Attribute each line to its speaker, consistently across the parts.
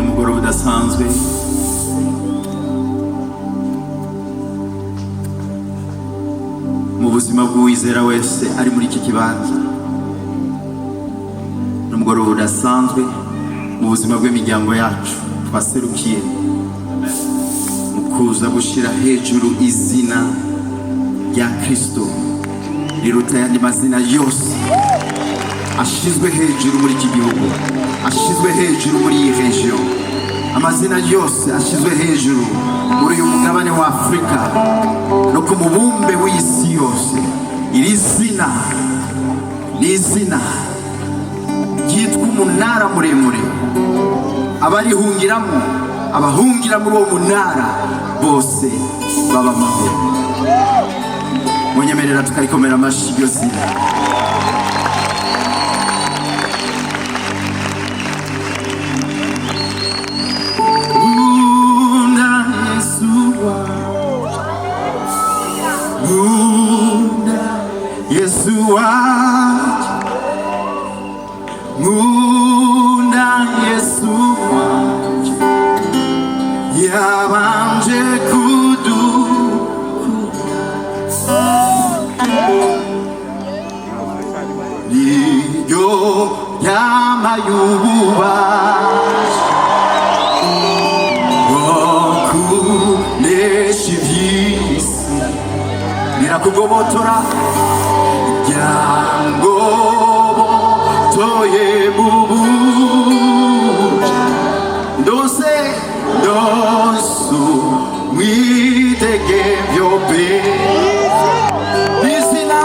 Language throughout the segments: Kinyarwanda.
Speaker 1: umugoroba udasanzwe. Mu buzima bw'uwizera wese ari muri iki kibanza, n'umugoroba udasanzwe mu buzima bw'imiryango yacu twaserukiye mu kuza gushyira hejuru izina rya Kristo riruta ayandi mazina yose ashizwe hejuru muri iki gihugu, ashizwe hejuru muri iyi region. Amazina yose ashizwe hejuru muri uyu mugabane wa Afrika no ku mubumbe w'isi yose. Iri zina ni izina ryitwa umunara muremure. Abarihungiramo, abahungira muri uwo munara bose baba amahoro. Munyemerera tukarikomera amashyi iryo zina. Yesu wanje, nkunda Yesu wanje, yabanje kudukunda, niryo yampaye ububasha bwo kunesha ivy'isi, rirakugobotora ryangobotoye mu buja, ndose umwidegemvyo pe. N'izina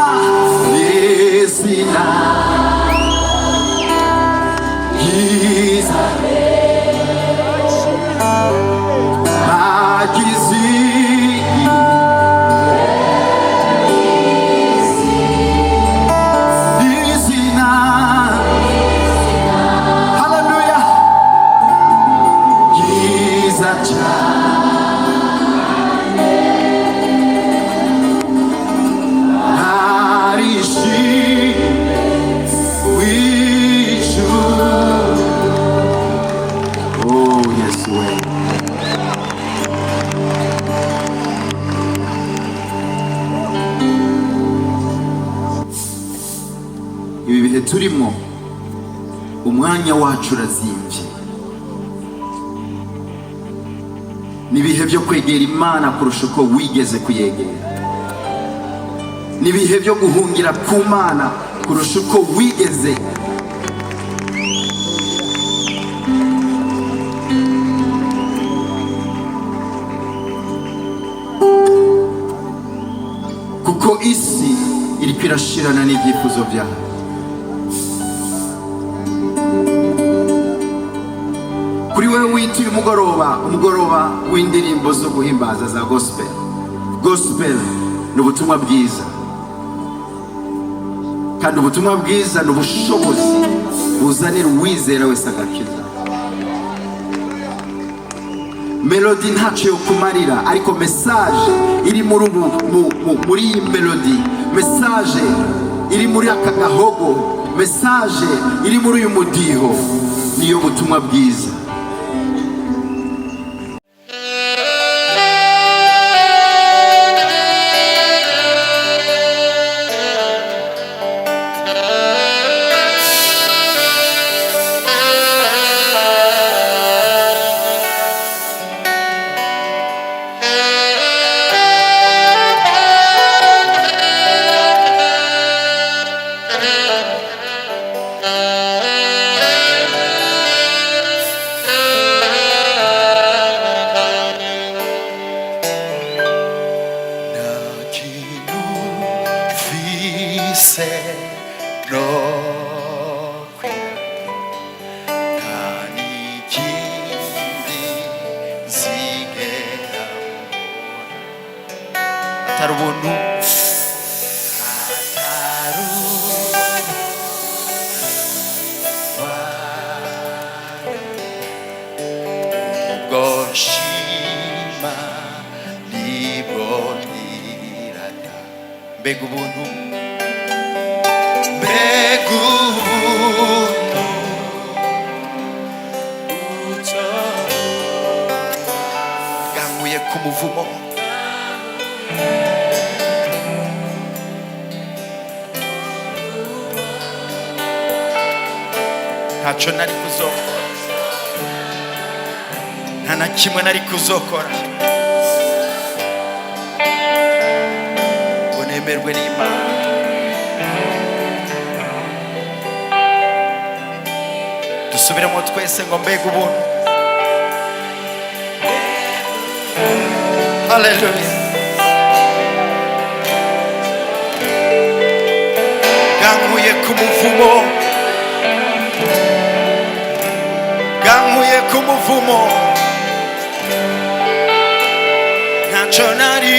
Speaker 1: ryiza bagize ibi bihe turimo, umwanya wacu urazimvye. Ni ibihe byo kwegera Imana kurusha uko wigeze kuyegera. Ni ibihe byo guhungira ku Mana kurusha uko wigeze. Kuko isi iriko irashirana n'ibyifuzo byayo. Kuri wewe wituye umugoroba w'indirimbo zo guhimbaza za gospel. Gospel ni ubutumwa bwiza, kandi ubutumwa bwiza ni ubushobozi buzanira uwizera wese agakiza. Melody ntacyo yo kumarira, ariko message iri muri iyi melody, message iri muri aka gahogo, message iri muri uyu mudiho, niyo butumwa bwiza.
Speaker 2: Mbega ubuntu, mbega ubuntu ku muvumo. Ntacyo nari kuzokora, nta na kimwe nari kuzokora ngo nemerwe n'Imana. Dusubiremo twese ngo mbega ubuntu. Haleluya. Gankuye ku muvumo, gankuye ku muvumo, ntacyo nari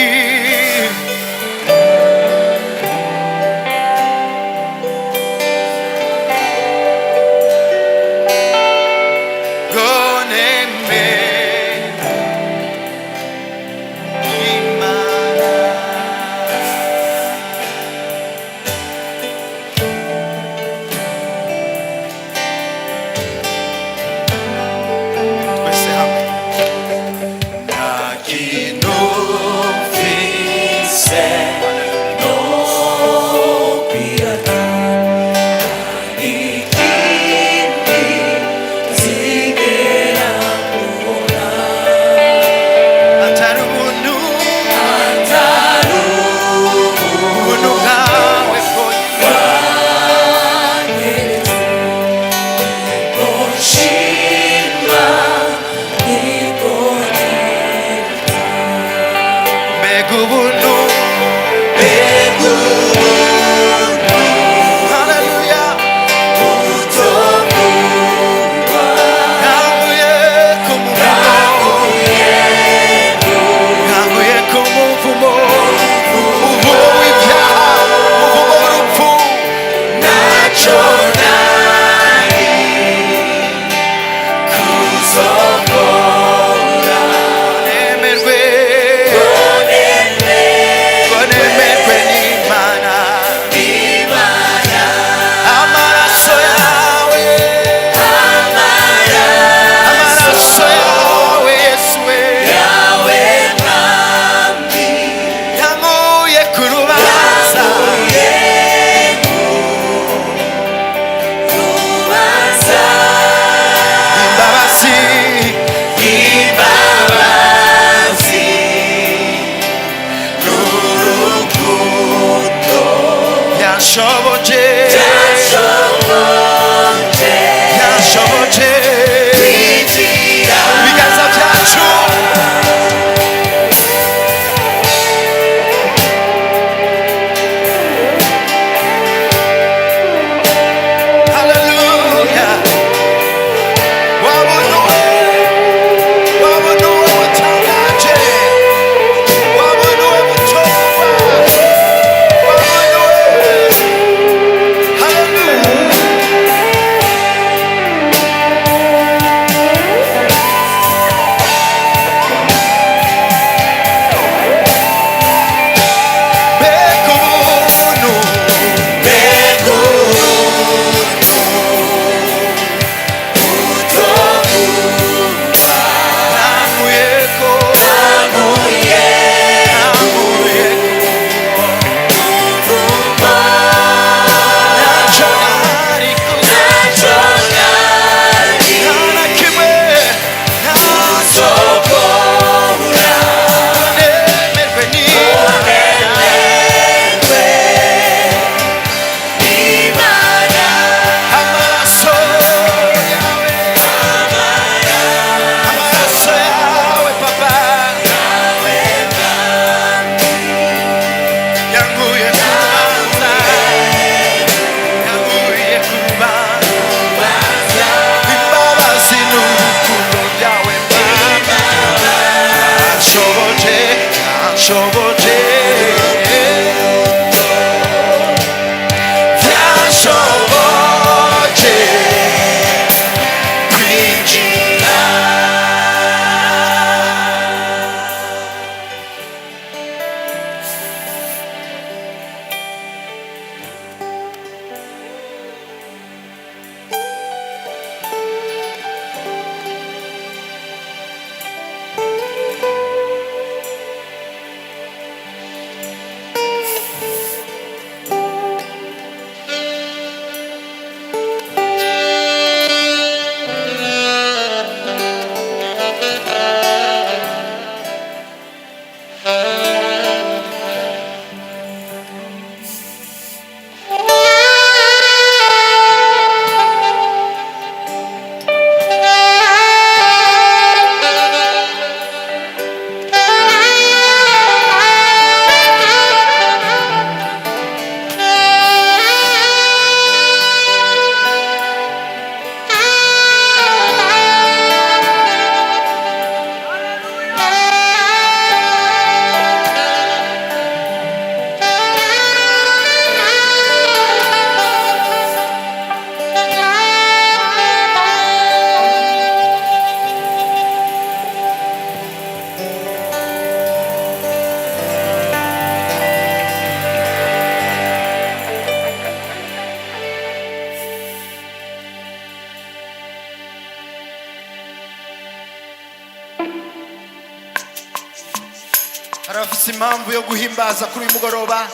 Speaker 2: hari abafise impamvu yo guhimbaza kuri uyu mugoroba,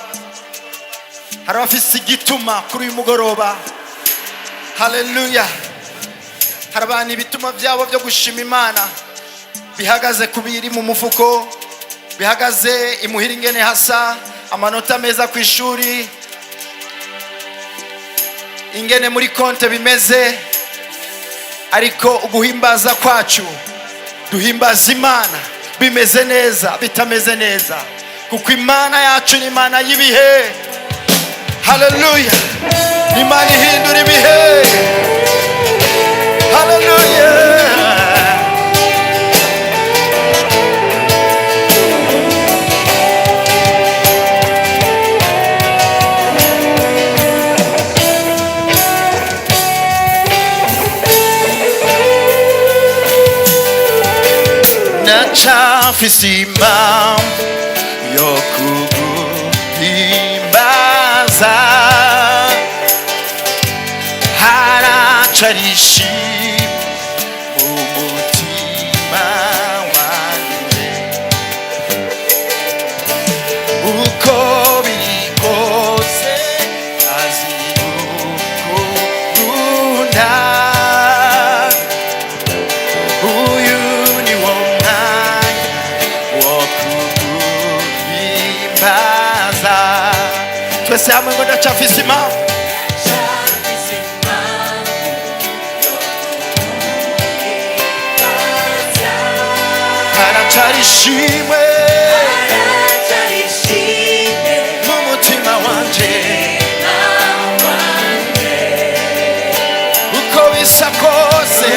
Speaker 2: hari abafise igituma kuri uyu mugoroba. Haleluya. Hari abantu ibituma byabo byo gushima Imana bihagaze kubiri mu mufuko, bihagaze imuhira ingene hasa, amanota meza ku ishuri, ingene muri konte bimeze, ariko uguhimbaza kwacu duhimbaza Imana bimeze neza bitameze neza, kuko Imana yacu ni Imana y'ibihe. Haleluya. Imana ihindura ibihe. Haleluya. Nachafise impamvu yo kuguhimbaza, haracarishi umutima wanjye, uko biri kose azi yuko nkunda. Uyu ni wo mwanya wo kuguhimbaza. Twese hamwe ngo ndacafise impamvu. Haracharishimwe mu mutima wanje, uko bisa kose,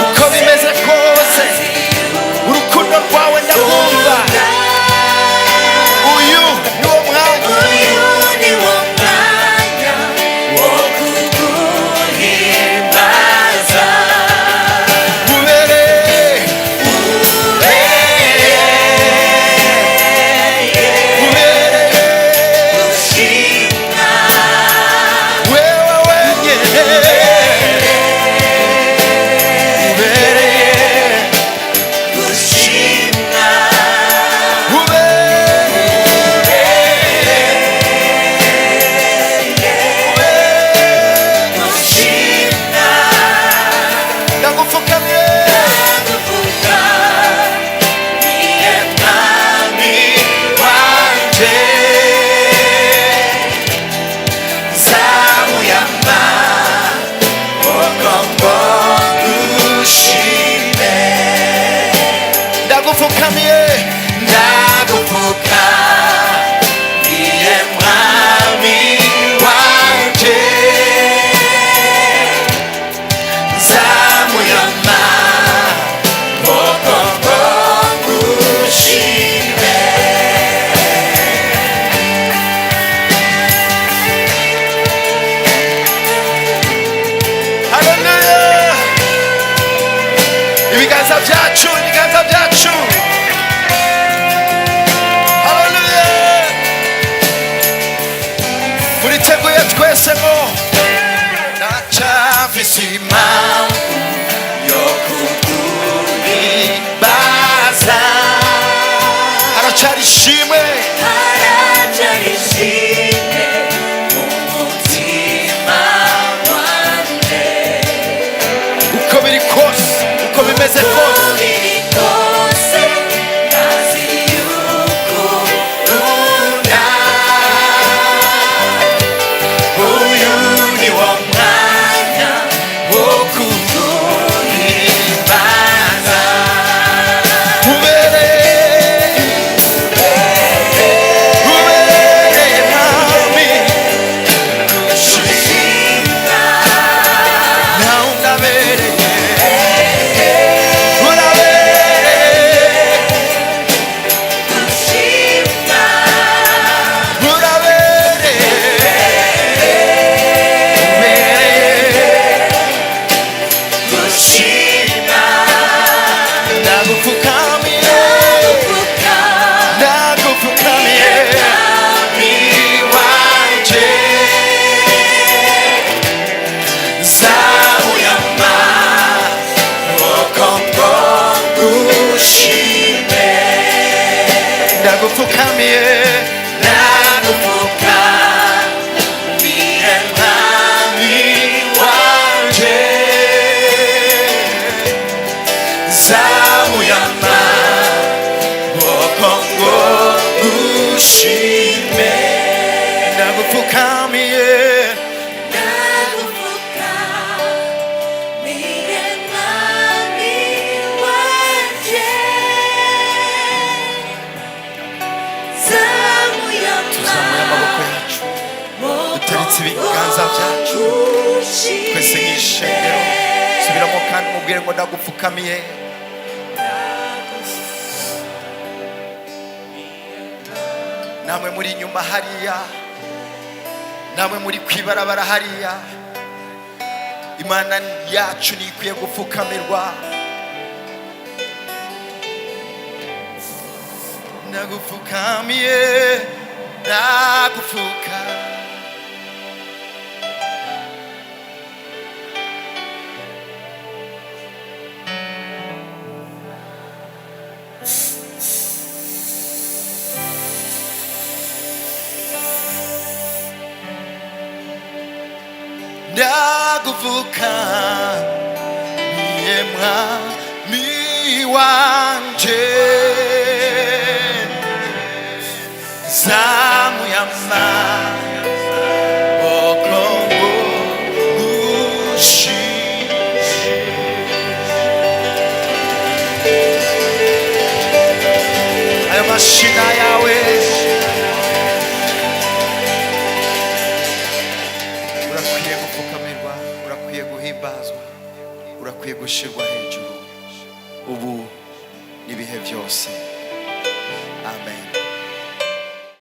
Speaker 2: uko bimeze kose, urukundo rwawe ndagumva. Uyu ni wo mwanya wo kuguhimbaza. Ibiganza byacu. Haleluya. Muriteguye twese ngo ndacafise impamvu yo kuguhimbaza. Haracharishimwe mu mutima wanje, uko biri kose, uko bimeze kose, ndazi yuko nkunda. Uyu ni wo mwanya wo kuguhimbaza. Ubereye mwami gushimwa, nawe undabereye. zamuye amaboko ngo ngushime ndagupfukamiye duteretse ibiganza byacu twese nk'ishengero subiramo kandi mubwire ngo ndagupfukamiye namwe muri inyuma hariya namwe muri kwibarabara hariya Imana yacu nikwiye gupfukamirwa ndagupfukamiye ndagupfuka ndagupfukamiye mwami wanje zamuye amaboko ngo ngushime ayo mashina yawe urakwiye gupfukamirwa urakwiye guhimbazwa urakwiye gushirwa hejuru ubu n'ibihe byose amen.